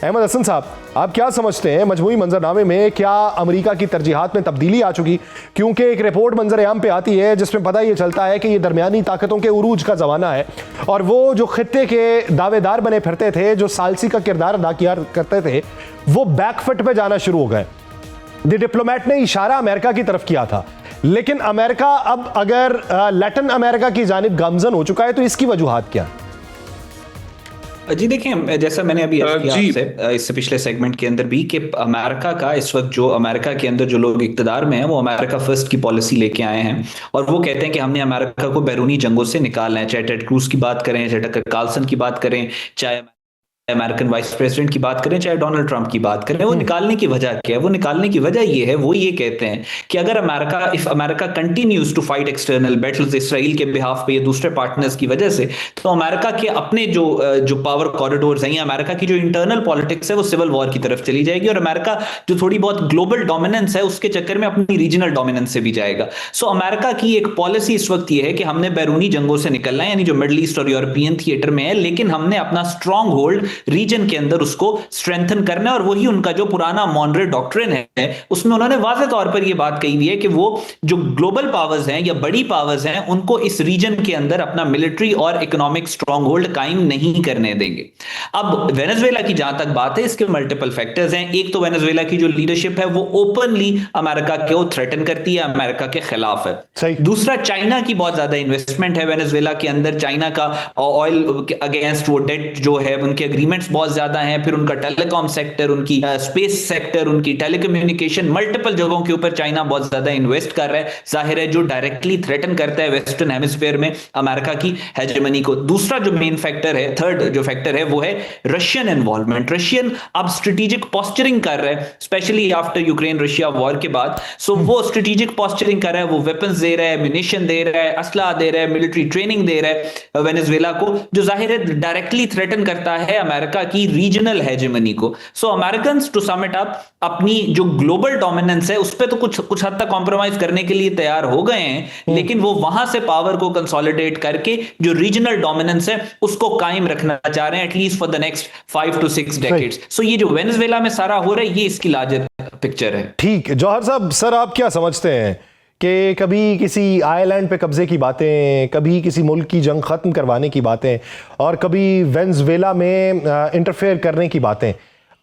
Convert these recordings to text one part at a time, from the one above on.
अहमद हसन साहब, आप क्या समझते हैं मजमूई मंजरनामे में क्या अमेरिका की तरजीहात में तब्दीली आ चुकी? क्योंकि एक रिपोर्ट मंजर आम पे आती है जिसमें पता ये चलता है कि ये दरमियानी ताकतों के उरूज का जमाना है और वो जो खित्ते के दावेदार बने फिरते थे, जो सालसी का किरदार अदा किया करते थे, वो बैकफुट पे जाना शुरू हो गए। द डिप्लोमेट ने इशारा अमेरिका की तरफ किया था, लेकिन अमेरिका अब अगर लैटिन अमेरिका की जानिब गामजन हो चुका है तो इसकी वजूहात क्या? जी देखें, जैसा मैंने अभी आपसे इससे पिछले सेगमेंट के अंदर भी कि अमेरिका का इस वक्त जो अमेरिका के अंदर जो लोग इक्तदार में हैं वो अमेरिका फर्स्ट की पॉलिसी लेके आए हैं और वो कहते हैं कि हमने अमेरिका को बैरूनी जंगों से निकालना है। चाहे टेड क्रूज की बात करें, चाहे टकर कार्लसन की बात करें, चाहे अमेरिकन वाइस प्रेसिडेंट की बात करें, चाहे डोनाल्ड ट्रंप की बात करें, वो निकालने की वजह क्या है? वो निकालने की वजह ये है, वो ये कहते हैं कि अगर America continues to fight external battles Israel के बिहाफ पे या दूसरे पार्टनर्स की वजह से, तो अमेरिका के अपने जो पावर कॉरिडोर्स हैं या अमेरिका की जो इंटरनल पॉलिटिक्स है वो सिविल वॉर की तरफ चली जाएगी और अमेरिका जो थोड़ी बहुत ग्लोबल डोमिनेंस है उसके चक्कर में अपनी रीजनल डोमिनेंस से भी जाएगा। सो अमेरिका की एक पॉलिसी इस वक्त ये है कि हमने बैरूनी जंगों से निकलना है, यानी जो मिडल ईस्ट और यूरोपियन थिएटर में है, लेकिन हमने अपना स्ट्रॉन्ग होल्ड रीजन के अंदर उसको स्ट्रेंथन करना है। और वही उनका जो पुराना मॉनरे डॉक्ट्रिन है उसमें उन्होंने वाज़ेह तौर पर यह बात कही हुई है कि वो जो ग्लोबल पावर्स हैं या बड़ी पावर्स हैं उनको इस रीजन के अंदर अपना मिलिट्री और इकोनॉमिक स्ट्रॉन्ग होल्ड कायम नहीं करने देंगे। अब वेनेजुएला की जहां तक बात है, इसके मल्टीपल फैक्टर्स हैं। एक तो वेनेजुएला की जो लीडरशिप है वो ओपनली अमेरिका को थ्रेटन करती है, अमेरिका के खिलाफ है। दूसरा, चाइना की बहुत ज्यादा इन्वेस्टमेंट है वेनेजुएला के अंदर। चाइना का ऑयल अगेंस्ट वो डेट जो है, उनके एग्रीमेंट्स बहुत ज्यादा हैं। फिर उनका टेलीकॉम सेक्टर, उनकी स्पेस सेक्टर, उनकी टेलीकम्युनिकेशन, मल्टीपल जगहों के ऊपर चाइना बहुत ज्यादा इन्वेस्ट कर रहा है। जाहिर है जो डायरेक्टली थ्रेटन करता है वेस्टर्न हेमिस्फीयर में अमेरिका की हेजेमनी को। दूसरा जो मेन फैक्टर है, थर्ड जो फैक्टर है वो है रशियन इन्वॉल्वमेंट। रशियन अब स्ट्रेटेजिक पॉस्चरिंग कर रहा है, specially after Ukraine Russia war के बाद। सो वो स्ट्रेटेजिक पॉस्चरिंग कर रहा है, वो वेपन्स दे रहा है, म्यूनिशन दे रहा है, असला दे रहा है, मिलिट्री ट्रेनिंग दे रहा है वेनेजुएला को, जो जाहिर है डायरेक्टली थ्रेटन करता है अमेरिका की रीजनल हेजेमनी को। So Americans to sum it up अपनी जो ग्लोबल डोमिनेंस है उस पे तो कुछ हद तक कॉम्प्रोमाइज करने के लिए तैयार हो गए हैं, लेकिन वो वहां से पावर को कंसोलिडेट करके जो रीजनल डोमिनेंस है उसको कायम रखना चाह रहे हैं, at least for the next 5 to 6 decades. So ये जो वेनेजुएला में सारा हो रहा है ये इसकी लार्जर पिक्चर है। ठीक, जौहर साहब, सर आप क्या समझते हैं कि कभी किसी आयरलैंड पे कब्जे की बातें, कभी किसी मुल्क की जंग खत्म करवाने की बातें और कभी वेनेजुएला में इंटरफेयर करने की बातें,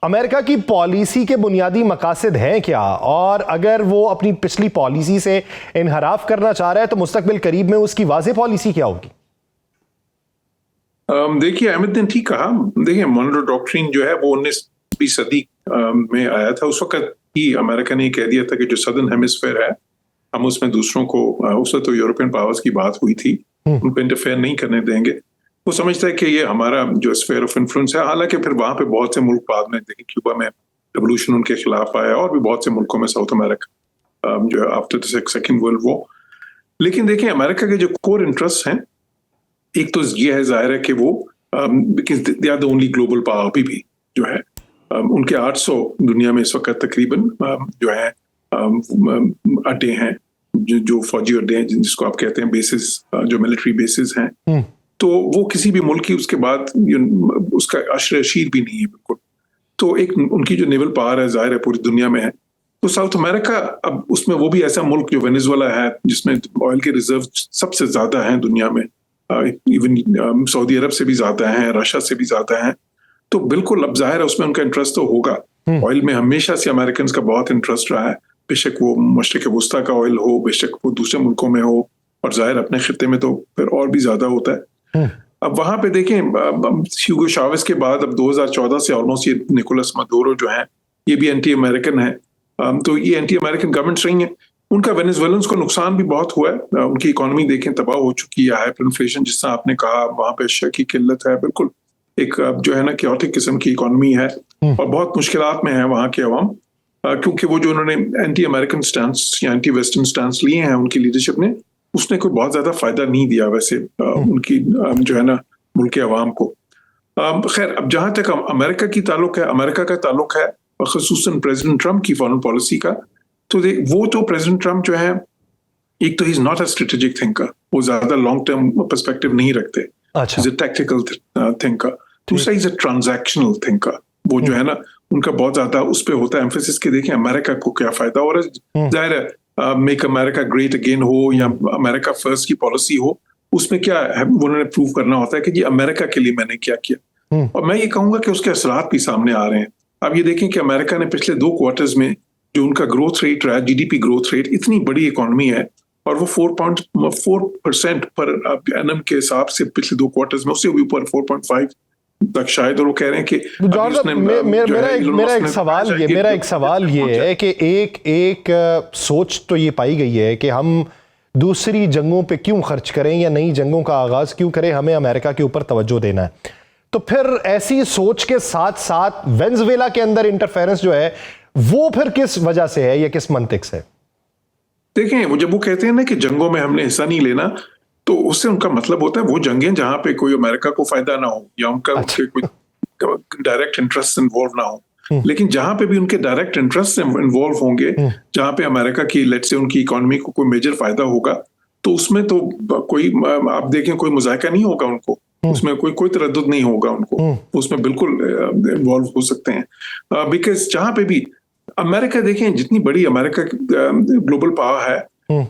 अमेरिका की पॉलिसी के बुनियादी मकासद हैं क्या? और अगर वो अपनी पिछली पॉलिसी से इनहराफ करना चाह रहा है तो मुस्तकबिल करीब में उसकी वाज़ेह पॉलिसी क्या होगी? देखिए, अहमद ने ठीक कहा। देखिए, मॉनरो डॉक्ट्रिन जो है वो 19वीं सदी में आया था। उस वक्त ही अमेरिका ने कह दिया था कि जो सदर्न हेमिस्फीयर है हम उसमें दूसरों को, उस वक्त तो यूरोपियन पावर्स की बात हुई थी, उन पर इंटरफेयर नहीं करने देंगे। वो समझता है कि ये हमारा जो स्फीयर ऑफ इन्फ्लुएंस है। हालांकि फिर वहां पे बहुत से मुल्क बाद में, देखिए क्यूबा में रेवोल्यूशन उनके खिलाफ आया और भी बहुत से मुल्कों में साउथ अमेरिका जो है after the second world war. लेकिन देखिए, अमेरिका के जो कोर इंटरेस्ट हैं, एक तो ये है जाहिर है कि वो they are the only global power भी जो है। उनके 800 दुनिया में इस वक्त तकरीबन जो है अड्डे हैं, जो फौजी अड्डे हैं, जिसको आप कहते हैं बेसिस, जो मिलिट्री बेसिस हैं। तो वो किसी भी मुल्क की उसके बाद उसका अशर शीर भी नहीं है बिल्कुल। तो एक उनकी जो नेवल पावर है जाहिर है पूरी दुनिया में है। तो साउथ अमेरिका, अब उसमें वो भी ऐसा मुल्क जो वेनेजुएला है जिसमें ऑयल के रिजर्व सबसे ज्यादा हैं दुनिया में, इवन सऊदी अरब से भी ज्यादा हैं, रशिया से भी ज्यादा हैं। तो बिल्कुल अब जाहिर है उसमें उनका इंटरेस्ट तो होगा। ऑयल में हमेशा से अमेरिकन का बहुत इंटरेस्ट रहा है, बेशक वो मशरिक वस्ता का ऑयल हो, बेशक वो दूसरे मुल्कों में हो, और जाहिर अपने खित्ते में तो फिर और भी ज्यादा होता है। अब वहां पे देखें, ह्यूगो चावेज के बाद अब 2014 से ऑलमोस्ट ये निकोलस मदुरो जो है ये भी एंटी अमेरिकन है। तो ये एंटी अमेरिकन गवर्नमेंट्स रही हैं। उनका वेनेजुएलन्स को नुकसान भी बहुत हुआ है। उनकी इकोनॉमी देखें तबाह हो चुकी है, हाइपर इन्फ्लेशन जिस तरह आपने कहा, वहां पे अशिया की किल्लत है, बिल्कुल एक जो है ना क्योटिक किस्म की इकोनॉमी है और बहुत मुश्किलात में है वहां के अवाम, क्योंकि वो जो उन्होंने एंटी अमेरिकन स्टैंस या एंटी वेस्टर्न स्टैंस लिए हैं उनकी लीडरशिप ने, उसने कोई बहुत ज्यादा फायदा नहीं दिया वैसे उनकी जो है ना मुल्क के अवाम को। खैर, अब जहां तक अमेरिका की ताल्लुक है, अमेरिका का ताल्लुक है ख़ुसूसन प्रेसिडेंट ट्रंप की फॉरेन पॉलिसी का, तो वो तो प्रेसिडेंट ट्रंप जो है, एक तो he is not a strategic thinker, वो ज्यादा लॉन्ग टर्म पर्सपेक्टिव नहीं रखते, इज अ टैक्टिकल थिंकर। दूसरा इज अ ट्रांजैक्शनल थिंकर, वो जो है ना उनका बहुत ज्यादा उस पर होता है एम्फेसिस कि देखें अमेरिका को क्या फायदा हो रहा है। जाहिर है मेक अमेरिका ग्रेट अगेन हो या अमेरिका फर्स्ट की पॉलिसी हो, उसमें क्या है उन्होंने प्रूव करना होता है कि जी अमेरिका के लिए मैंने क्या किया। और मैं ये कहूंगा कि उसके असरात भी सामने आ रहे हैं। अब ये देखें कि अमेरिका ने पिछले 2 क्वार्टर्स में जो उनका ग्रोथ रेट रहा है, जीडीपी ग्रोथ रेट, इतनी बड़ी इकोनॉमी है और वो 4.4% पर एनएम के हिसाब से पिछले 2 क्वार्टर्स में, उससे भी ऊपर 4.5 तक शायद। और वो कह रहे हैं कि मेरा एक सवाल ये है कि एक सोच तो ये पाई गई है कि हम दूसरी जंगों पे क्यों खर्च करें या नई जंगों का आगाज क्यों करें, हमें अमेरिका के ऊपर तवज्जो देना है। तो फिर ऐसी सोच के साथ साथ वेनेजुएला के अंदर इंटरफेरेंस जो है वो फिर किस वजह से है या किस मंतिक से? देखें, वो जब वो कहते हैं ना कि जंगों में हमने हिस्सा नहीं लेना, तो उससे उनका मतलब होता है वो जंगें जहां पे कोई अमेरिका को फायदा ना हो या उनका कोई डायरेक्ट इंटरेस्ट इन्वॉल्व ना हो। लेकिन जहां पे भी उनके डायरेक्ट इंटरेस्ट इन्वॉल्व होंगे, जहां पे अमेरिका की लेट्स से उनकी इकोनॉमी को कोई मेजर फायदा होगा, तो उसमें तो कोई आप देखें कोई मुज़ायका नहीं होगा उनको, उसमें कोई तरद्दुद नहीं होगा उनको, उसमें बिल्कुल इन्वॉल्व हो सकते हैं। बिकॉज जहां पे भी अमेरिका देखें, जितनी बड़ी अमेरिका ग्लोबल पावर है,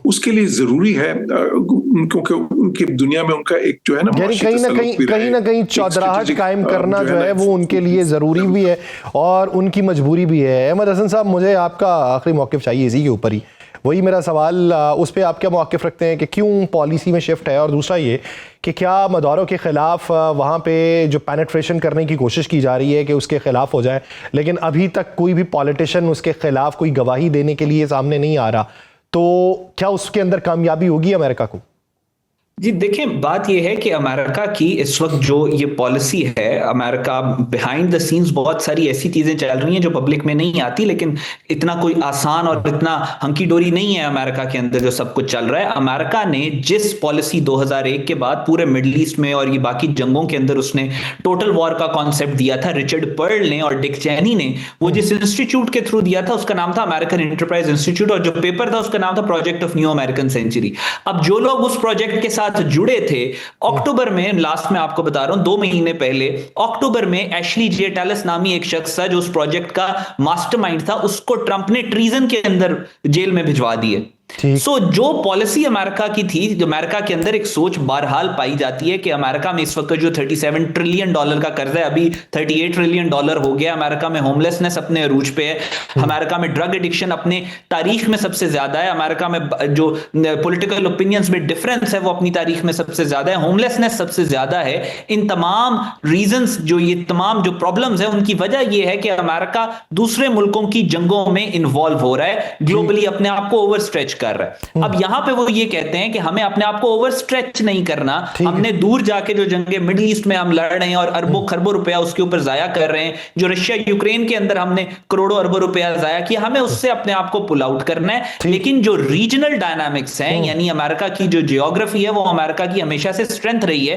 उसके लिए जरूरी है क्योंकि उनकी दुनिया में उनका एक जो है ना कहीं ना कहीं चौधराहट कायम करना जो है वो उनके लिए जरूरी भी है और उनकी मजबूरी भी है। अहमद हसन साहब, मुझे आपका आखिरी मौक़िफ़ चाहिए इसी के ऊपर ही। वही मेरा सवाल, उस पर आप क्या मौक़िफ़ रखते हैं कि क्यों पॉलिसी में शिफ्ट है? और दूसरा ये कि क्या मदारो के ख़िलाफ़ वहाँ पे जो पेनिट्रेशन करने की कोशिश की जा रही है कि उसके ख़िलाफ़ हो जाए, लेकिन अभी तक कोई भी पॉलिटिशियन उसके ख़िलाफ़ कोई गवाही देने के लिए सामने नहीं आ रहा, तो क्या उसके अंदर कामयाबी होगी अमेरिका को? जी देखें, बात यह है कि अमेरिका की इस वक्त जो ये पॉलिसी है, अमेरिका बिहाइंड द सीन्स बहुत सारी ऐसी चीजें चल रही हैं जो पब्लिक में नहीं आती, लेकिन इतना कोई आसान और इतना हंकी डोरी नहीं है अमेरिका के अंदर जो सब कुछ चल रहा है। अमेरिका ने जिस पॉलिसी 2001 के बाद पूरे मिडिल ईस्ट में और ये बाकी जंगों के अंदर उसने टोटल वॉर का कॉन्सेप्ट दिया था, रिचर्ड पर्ल ने और डिक चैनी ने वो जिस इंस्टीट्यूट के थ्रू दिया था उसका नाम था अमेरिकन एंटरप्राइज इंस्टीट्यूट, और जो पेपर था उसका नाम था project of new American century. अब जो लोग उस प्रोजेक्ट के साथ जुड़े थे, अक्टूबर में, लास्ट में आपको बता रहा हूं 2 महीने पहले अक्टूबर में एशली जे टेलस नामी एक शख्स था जो उस प्रोजेक्ट का मास्टरमाइंड था, उसको ट्रंप ने ट्रीजन के अंदर जेल में भिजवा दिए। सो जो पॉलिसी अमेरिका की थी, जो अमेरिका के अंदर एक सोच बहरहाल पाई जाती है कि अमेरिका में इस वक्त जो $37 ट्रिलियन का कर्ज है, अभी $38 ट्रिलियन हो गया। अमेरिका में होमलेसनेस अपने अरूज पे है, अमेरिका में ड्रग एडिक्शन अपने तारीख में सबसे ज्यादा है, अमेरिका में जो पॉलिटिकल ओपिनियंस में डिफरेंस है वो अपनी तारीख में सबसे ज्यादा है, होमलेसनेस सबसे ज्यादा है। इन तमाम रीजंस, जो ये तमाम जो प्रॉब्लम्स है, उनकी वजह यह है कि अमेरिका दूसरे मुल्कों की जंगों में इन्वॉल्व हो रहा है, ग्लोबली अपने आप को ओवर स्ट्रेच कर रहा है। अब यहां पे वो ये कहते हैं कि हमें अपने आप को ओवर स्ट्रेच नहीं करना, हमने दूर जाके जो जंगे मिडिल ईस्ट में हम लड़ रहे हैं और अरबों खरबों रुपया उसके ऊपर जाया कर रहे हैं, जो रशिया यूक्रेन के अंदर हमने करोड़ों अरबों रुपया जाया किया, हमें उससे अपने आप को पुल आउट करना है। लेकिन जो रीजनल डायनामिक्स हैं, यानी अमेरिका की जो जियोग्राफी है, वो अमेरिका की हमेशा से स्ट्रेंथ रही है